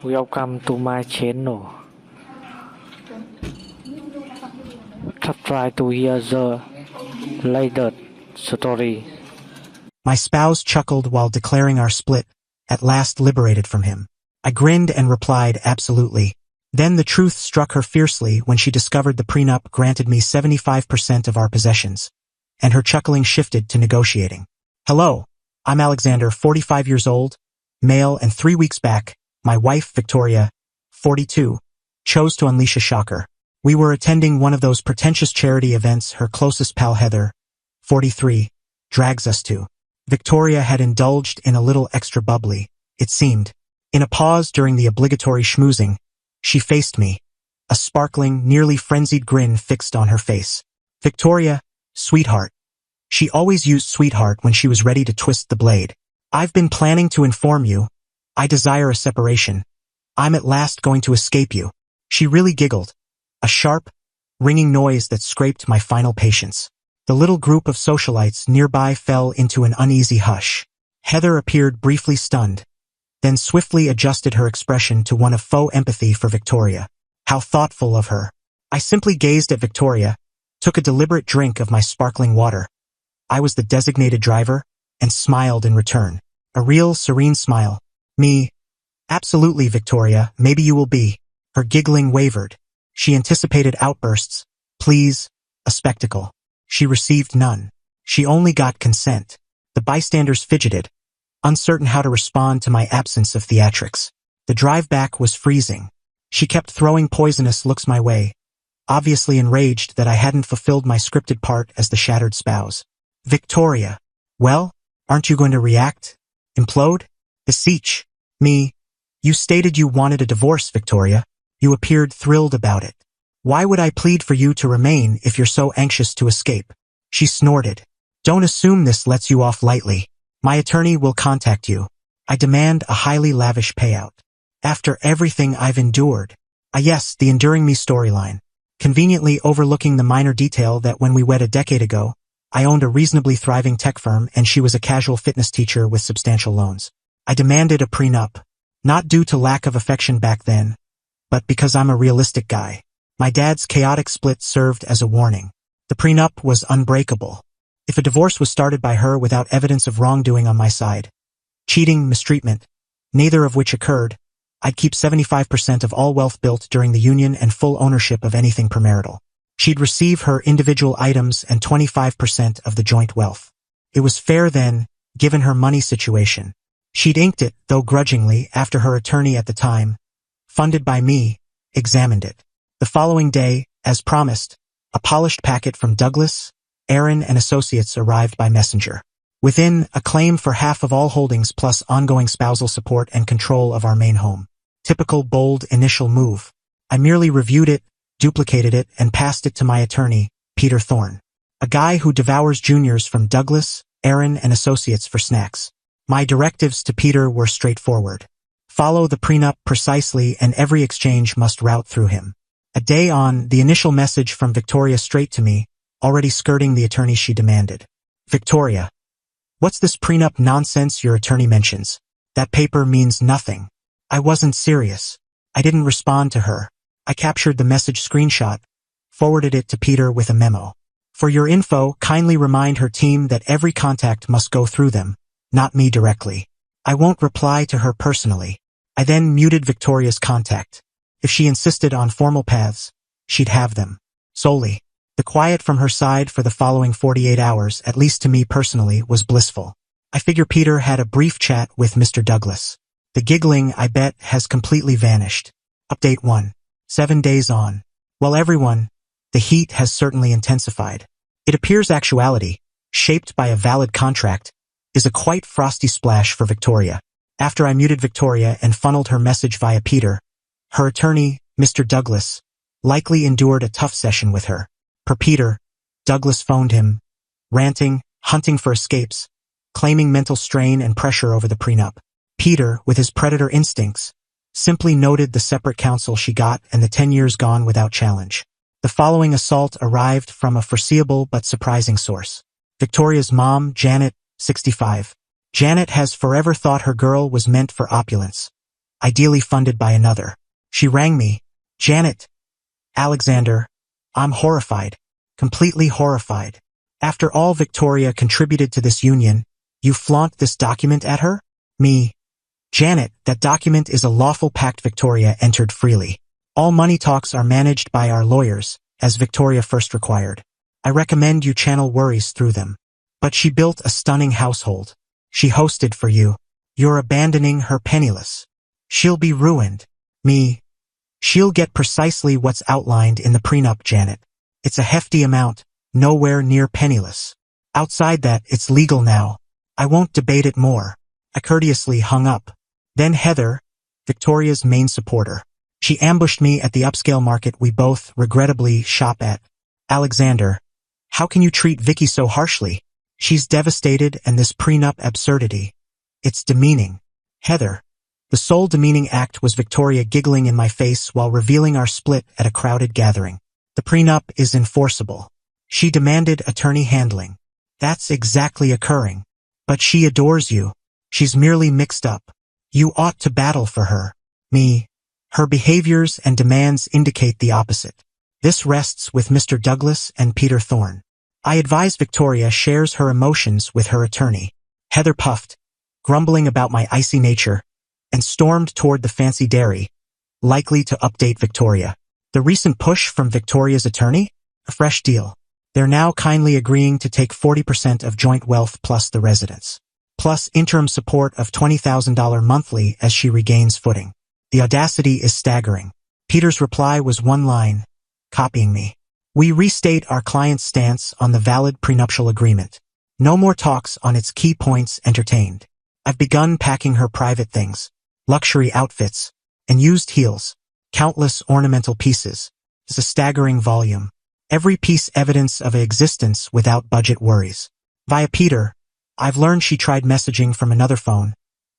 Welcome to my channel. Try to hear the latest story. My spouse chuckled while declaring our split, at last liberated from him. I grinned and replied absolutely. Then the truth struck her fiercely when she discovered the prenup granted me 75% of our possessions, and her chuckling shifted to negotiating. Hello, I'm Alexander, 45 years old, male, and 3 weeks back, my wife, Victoria, 42, chose to unleash a shocker. We were attending one of those pretentious charity events her closest pal Heather, 43, drags us to. Victoria had indulged in a little extra bubbly, it seemed. In a pause during the obligatory schmoozing, she faced me, a sparkling, nearly frenzied grin fixed on her face. Victoria, sweetheart. She always used sweetheart when she was ready to twist the blade. I've been planning to inform you. I desire a separation. I'm at last going to escape you. She really giggled, a sharp, ringing noise that scraped my final patience. The little group of socialites nearby fell into an uneasy hush. Heather appeared briefly stunned, then swiftly adjusted her expression to one of faux empathy for Victoria. How thoughtful of her. I simply gazed at Victoria, took a deliberate drink of my sparkling water. I was the designated driver, and smiled in return. A real serene smile. Me. Absolutely, Victoria, maybe you will be. Her giggling wavered. She anticipated outbursts. Please, a spectacle. She received none. She only got consent. The bystanders fidgeted, uncertain how to respond to my absence of theatrics. The drive back was freezing. She kept throwing poisonous looks my way, obviously enraged that I hadn't fulfilled my scripted part as the shattered spouse. Victoria. Well, aren't you going to react? Implode? Beseech. Me. You stated you wanted a divorce, Victoria. You appeared thrilled about it. Why would I plead for you to remain if you're so anxious to escape? She snorted. Don't assume this lets you off lightly. My attorney will contact you. I demand a highly lavish payout. After everything I've endured. Yes, the enduring me storyline. Conveniently overlooking the minor detail that when we wed a decade ago, I owned a reasonably thriving tech firm and she was a casual fitness teacher with substantial loans. I demanded a prenup. Not due to lack of affection back then, but because I'm a realistic guy. My dad's chaotic split served as a warning. The prenup was unbreakable. If a divorce was started by her without evidence of wrongdoing on my side, cheating, mistreatment, neither of which occurred, I'd keep 75% of all wealth built during the union and full ownership of anything premarital. She'd receive her individual items and 25% of the joint wealth. It was fair then, given her money situation. She'd inked it, though grudgingly, after her attorney at the time, funded by me, examined it. The following day, as promised, a polished packet from Douglas, Aaron and Associates arrived by messenger. Within, a claim for half of all holdings plus ongoing spousal support and control of our main home. Typical bold initial move. I merely reviewed it, duplicated it, and passed it to my attorney, Peter Thorne. A guy who devours juniors from Douglas, Aaron and Associates for snacks. My directives to Peter were straightforward. Follow the prenup precisely and every exchange must route through him. A day on, the initial message from Victoria straight to me, already skirting the attorney she demanded. Victoria. What's this prenup nonsense your attorney mentions? That paper means nothing. I wasn't serious. I didn't respond to her. I captured the message screenshot, forwarded it to Peter with a memo. For your info, kindly remind her team that every contact must go through them, not me directly. I won't reply to her personally. I then muted Victoria's contact. If she insisted on formal paths, she'd have them. Solely. The quiet from her side for the following 48 hours, at least to me personally, was blissful. I figure Peter had a brief chat with Mr. Douglas. The giggling, I bet, has completely vanished. Update 1. 7 days on. Well, everyone, the heat has certainly intensified. It appears actuality, shaped by a valid contract, is a quite frosty splash for Victoria. After I muted Victoria and funneled her message via Peter, her attorney, Mr. Douglas, likely endured a tough session with her. Per Peter, Douglas phoned him, ranting, hunting for escapes, claiming mental strain and pressure over the prenup. Peter, with his predator instincts, simply noted the separate counsel she got and the 10 years gone without challenge. The following assault arrived from a foreseeable but surprising source. Victoria's mom, Janet, 65. Janet has forever thought her girl was meant for opulence. ideally funded by another. She rang me. Janet. Alexander. I'm horrified. Completely horrified. After all Victoria contributed to this union, you flaunt this document at her? Me. Janet, that document is a lawful pact Victoria entered freely. All money talks are managed by our lawyers, as Victoria first required. I recommend you channel worries through them. But she built a stunning household. She hosted for you. You're abandoning her penniless. She'll be ruined. Me. She'll get precisely what's outlined in the prenup, Janet. It's a hefty amount, nowhere near penniless. Outside that, it's legal now. I won't debate it more. I courteously hung up. Then Heather, Victoria's main supporter. She ambushed me at the upscale market we both, regrettably, shop at. Alexander, how can you treat Vicky so harshly? She's devastated, and this prenup absurdity. It's demeaning. Heather. The sole demeaning act was Victoria giggling in my face while revealing our split at a crowded gathering. The prenup is enforceable. She demanded attorney handling. That's exactly occurring. But she adores you. She's merely mixed up. You ought to battle for her. Me. Her behaviors and demands indicate the opposite. This rests with Mr. Douglas and Peter Thorne. I advise Victoria shares her emotions with her attorney. Heather puffed, grumbling about my icy nature, and stormed toward the fancy dairy, likely to update Victoria. The recent push from Victoria's attorney? A fresh deal. They're now kindly agreeing to take 40% of joint wealth plus the residence, plus interim support of $20,000 monthly as she regains footing. The audacity is staggering. Peter's reply was one line, copying me. We restate our client's stance on the valid prenuptial agreement. No more talks on its key points entertained. I've begun packing her private things, luxury outfits, and used heels, countless ornamental pieces. It's a staggering volume. Every piece evidence of an existence without budget worries. Via Peter, I've learned she tried messaging from another phone,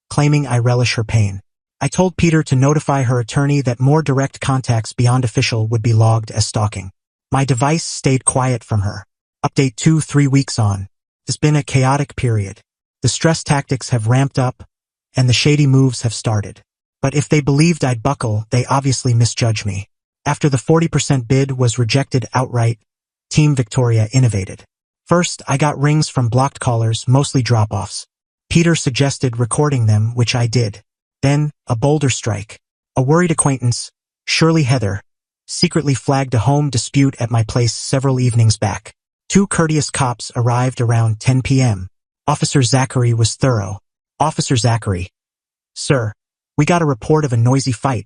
claiming I relish her pain. I told Peter to notify her attorney that more direct contacts beyond official would be logged as stalking. My device stayed quiet from her. Update 2-3 weeks on. It's been a chaotic period. The stress tactics have ramped up, and the shady moves have started. But if they believed I'd buckle, they obviously misjudged me. After the 40% bid was rejected outright, Team Victoria innovated. First, I got rings from blocked callers, mostly drop-offs. Peter suggested recording them, which I did. Then, a bolder strike. A worried acquaintance, Shirley Heather, secretly flagged a home dispute at my place several evenings back. 2 courteous cops arrived around 10 p.m. Officer Zachary was thorough. Officer Zachary. Sir, we got a report of a noisy fight.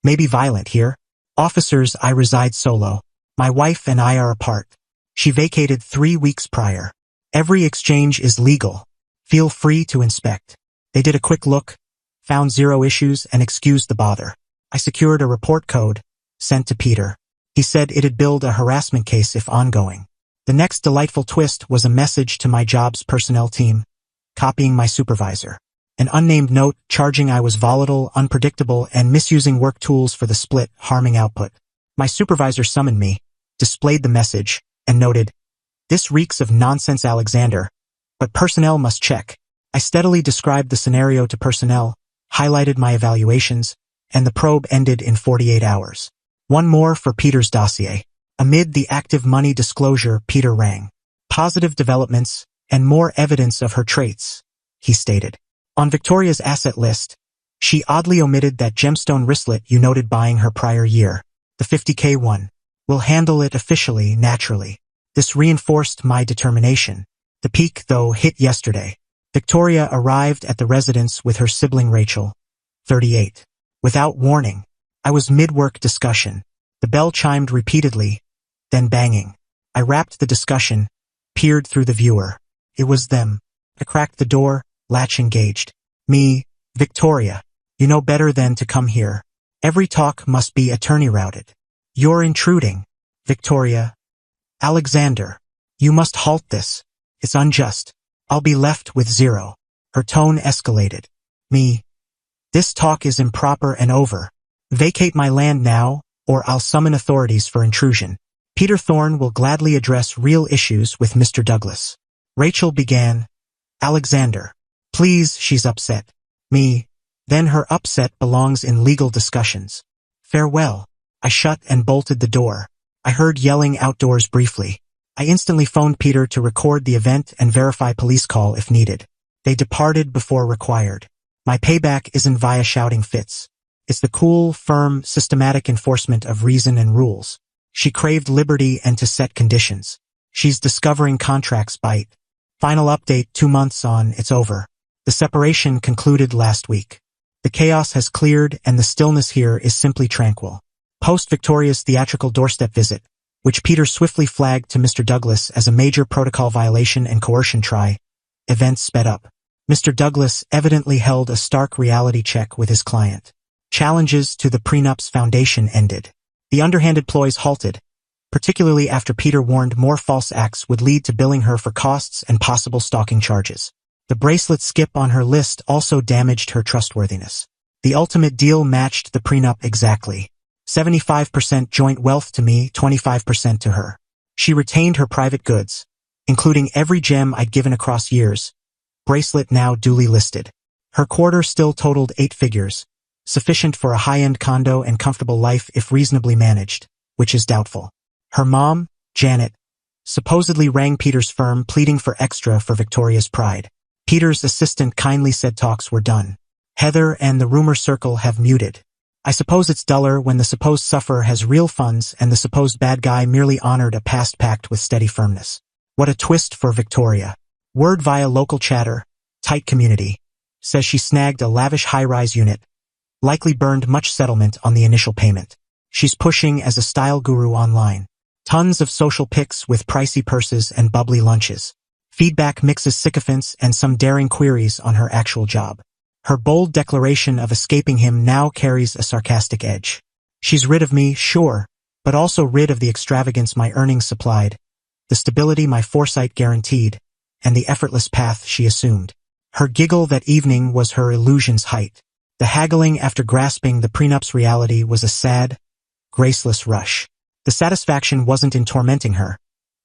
Maybe violent here. Officers, I reside solo. My wife and I are apart. She vacated 3 weeks prior. Every exchange is legal. Feel free to inspect. They did a quick look, found 0 issues, and excused the bother. I secured a report code, sent to Peter. He said it'd build a harassment case if ongoing. The next delightful twist was a message to my job's personnel team, copying my supervisor. An unnamed note charging I was volatile, unpredictable, and misusing work tools for the split, harming output. My supervisor summoned me, displayed the message, and noted, "This reeks of nonsense, Alexander, but personnel must check." I steadily described the scenario to personnel, highlighted my evaluations, and the probe ended in 48 hours. One more for Peter's dossier. Amid the active money disclosure, Peter rang. Positive developments, and more evidence of her traits, he stated. On Victoria's asset list, she oddly omitted that gemstone wristlet you noted buying her prior year, the $50K one. We'll handle it officially, naturally. This reinforced my determination. The peak, though, hit yesterday. Victoria arrived at the residence with her sibling Rachel, 38. Without warning, I was mid-work discussion. The bell chimed repeatedly, then banging. I wrapped the discussion, peered through the viewer. It was them. I cracked the door, latch engaged. Me, Victoria. You know better than to come here. Every talk must be attorney-routed. You're intruding. Victoria. Alexander. You must halt this. It's unjust. I'll be left with 0. Her tone escalated. Me. This talk is improper and over. Vacate my land now, or I'll summon authorities for intrusion. Peter Thorne will gladly address real issues with Mr. Douglas. Rachel began. Alexander. Please, she's upset. Me. Then her upset belongs in legal discussions. Farewell. I shut and bolted the door. I heard yelling outdoors briefly. I instantly phoned Peter to record the event and verify police call if needed. They departed before required. My payback isn't via shouting fits. It's the cool, firm, systematic enforcement of reason and rules. She craved liberty and to set conditions. She's discovering contracts bite. Final update 2 months on, it's over. The separation concluded last week. The chaos has cleared and the stillness here is simply tranquil. Post Victoria's theatrical doorstep visit, which Peter swiftly flagged to Mr. Douglas as a major protocol violation and coercion try, events sped up. Mr. Douglas evidently held a stark reality check with his client. Challenges to the prenup's foundation ended. The underhanded ploys halted, particularly after Peter warned more false acts would lead to billing her for costs and possible stalking charges. The bracelet skip on her list also damaged her trustworthiness. The ultimate deal matched the prenup exactly. 75% joint wealth to me, 25% to her. She retained her private goods, including every gem I'd given across years. Bracelet now duly listed. Her quarter still totaled 8 figures, sufficient for a high-end condo and comfortable life if reasonably managed, which is doubtful. Her mom, Janet, supposedly rang Peter's firm pleading for extra for Victoria's pride. Peter's assistant kindly said talks were done. Heather and the rumor circle have muted. I suppose it's duller when the supposed sufferer has real funds and the supposed bad guy merely honored a past pact with steady firmness. What a twist for Victoria. Word via local chatter, tight community, says she snagged a lavish high-rise unit, likely burned much settlement on the initial payment. She's pushing as a style guru online. Tons of social pics with pricey purses and bubbly lunches. Feedback mixes sycophants and some daring queries on her actual job. Her bold declaration of escaping him now carries a sarcastic edge. She's rid of me, sure, but also rid of the extravagance my earnings supplied, the stability my foresight guaranteed, and the effortless path she assumed. Her giggle that evening was her illusion's height. The haggling after grasping the prenup's reality was a sad, graceless rush. The satisfaction wasn't in tormenting her,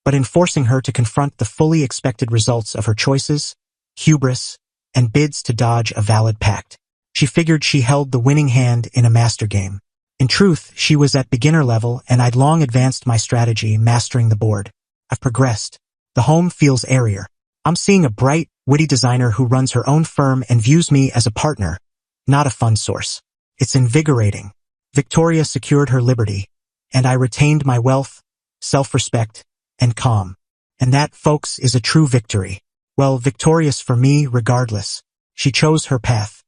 but in forcing her to confront the fully expected results of her choices, hubris, and bids to dodge a valid pact. She figured she held the winning hand in a master game. In truth, she was at beginner level and I'd long advanced my strategy mastering the board. I've progressed. The home feels airier. I'm seeing a bright, witty designer who runs her own firm and views me as a partner, not a fund source. It's invigorating. Victoria secured her liberty, and I retained my wealth, self-respect, and calm. And that, folks, is a true victory. Well, victorious for me regardless. She chose her path.